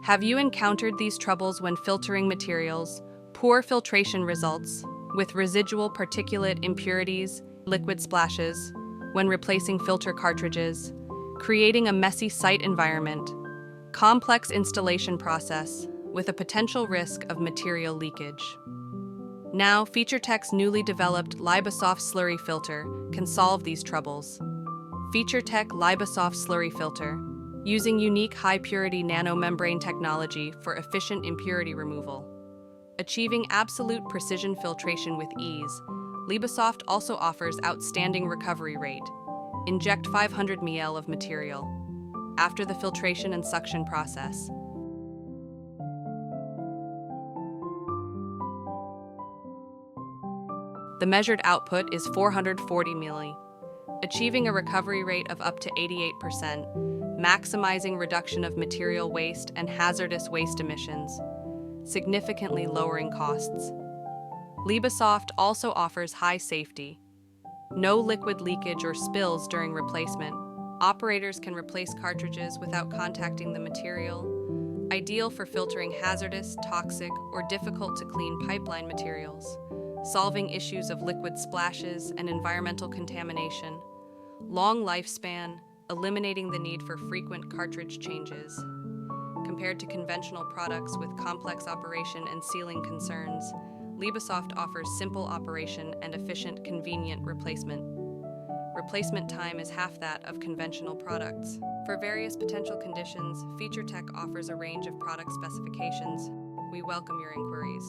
Have you encountered these troubles when filtering materials? Poor filtration results, with residual particulate impurities, liquid splashes, when replacing filter cartridges, creating a messy site environment, complex installation process, with a potential risk of material leakage. Now, Feature-Tec's newly developed LIBRA slurry filter can solve these troubles. Feature-Tec LIBRA slurry filter, using unique high-purity nanomembrane technology for efficient impurity removal. Achieving absolute precision filtration with ease, LIBRA also offers outstanding recovery rate. Inject 500 ml of material after the filtration and suction process. The measured output is 440 ml, achieving a recovery rate of up to 88%, maximizing reduction of material waste and hazardous waste emissions, significantly lowering costs. LIBRA also offers high safety. No liquid leakage or spills during replacement. Operators can replace cartridges without contacting the material, ideal for filtering hazardous, toxic, or difficult to clean pipeline materials, solving issues of liquid splashes and environmental contamination. Long lifespan, eliminating the need for frequent cartridge changes. Compared to conventional products with complex operation and sealing concerns, LIBRA offers simple operation and efficient, convenient replacement. Replacement time is half that of conventional products. For various potential conditions, Feature-Tec offers a range of product specifications. We welcome your inquiries.